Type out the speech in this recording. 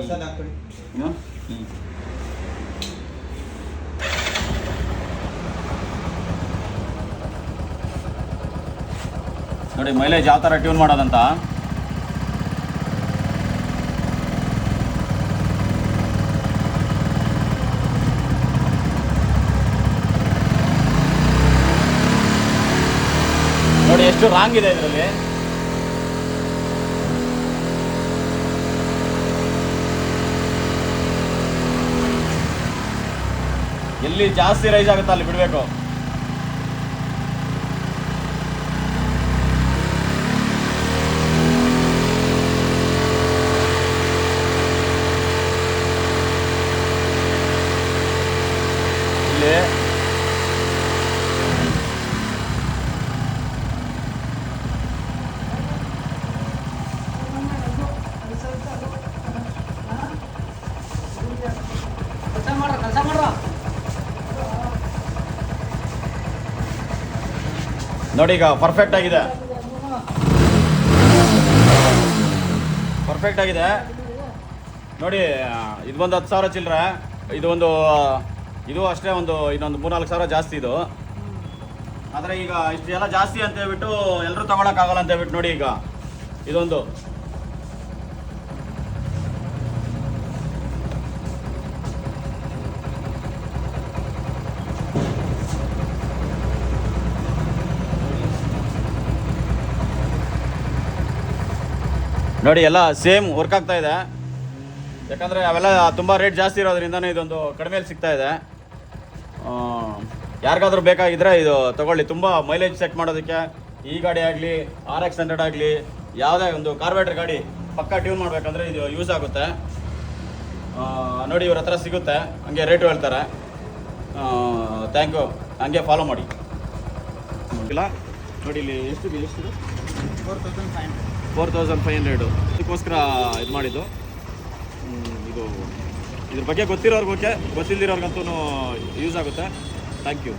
ಏನು ನೋಡಿ ಮೈಲೇಜ್ ಯಾವ ಥರ ಟ್ಯೂನ್ ಮಾಡೋದಂತ. ನೋಡಿ ಎಷ್ಟು ರಾಂಗ್ ಇದೆ ಇದರಲ್ಲಿ. ಎಲ್ಲಿ ಜಾಸ್ತಿ ರೈಸ್ ಆಗುತ್ತೆ ಅಲ್ಲಿ ಬಿಡಬೇಕು. ಇಲ್ಲಿ ನೋಡಿ ಈಗ ಪರ್ಫೆಕ್ಟ್ ಆಗಿದೆ, ಪರ್ಫೆಕ್ಟ್ ಆಗಿದೆ ನೋಡಿ. ಇದು ಒಂದು 10,000 ಚಿಲ್ಲರೆ, ಇದು ಅಷ್ಟೇ ಇನ್ನೊಂದು 3-4 ಸಾವಿರ ಜಾಸ್ತಿ ಇದು. ಆದರೆ ಈಗ ಇಷ್ಟು ಎಲ್ಲ ಜಾಸ್ತಿ ಅಂತ ಹೇಳ್ಬಿಟ್ಟು ಎಲ್ಲರೂ ತಗೊಳಕ್ಕಾಗಲ್ಲ ಅಂತ ಹೇಳ್ಬಿಟ್ಟು ನೋಡಿ ಈಗ ಇದೊಂದು ನೋಡಿ ಎಲ್ಲ ಸೇಮ್ ವರ್ಕ್ ಆಗ್ತಾ ಇದೆ. ಯಾಕಂದರೆ ಅವೆಲ್ಲ ತುಂಬ ರೇಟ್ ಜಾಸ್ತಿ ಇರೋದ್ರಿಂದನೇ ಇದೊಂದು ಕಡಿಮೆಯಲ್ಲಿ ಸಿಗ್ತಾ ಇದೆ. ಯಾರಿಗಾದ್ರೂ ಬೇಕಾಗಿದ್ದರೆ ಇದು ತೊಗೊಳ್ಳಿ. ತುಂಬ ಮೈಲೇಜ್ ಸೆಟ್ ಮಾಡೋದಕ್ಕೆ ಈ ಗಾಡಿ ಆಗಲಿ RX 100 ಆಗಲಿ ಯಾವುದೇ ಒಂದು ಕಾರ್ಬೇಟ್ರ್ ಗಾಡಿ ಪಕ್ಕಾ ಟ್ಯೂನ್ ಮಾಡಬೇಕಂದ್ರೆ ಇದು ಯೂಸ್ ಆಗುತ್ತೆ. ನೋಡಿ ಇವ್ರ ಹತ್ರ ಸಿಗುತ್ತೆ, ಹಂಗೆ ರೇಟು ಹೇಳ್ತಾರೆ. ಥ್ಯಾಂಕ್ ಯು, ಹಂಗೆ ಫಾಲೋ ಮಾಡಿ. ಇಲ್ಲ ನೋಡಿ ಇಲ್ಲಿ ಎಷ್ಟು 4,500 ಇದಕ್ಕೋಸ್ಕರ ಇದು ಮಾಡಿದ್ದು. ಇದ್ರ ಬಗ್ಗೆ ಗೊತ್ತಿರೋರ್ಗೆ ಓಕೆ, ಗೊತ್ತಿಲ್ದಿರೋರ್ಗಂತೂ ಯೂಸ್ ಆಗುತ್ತೆ. Thank you.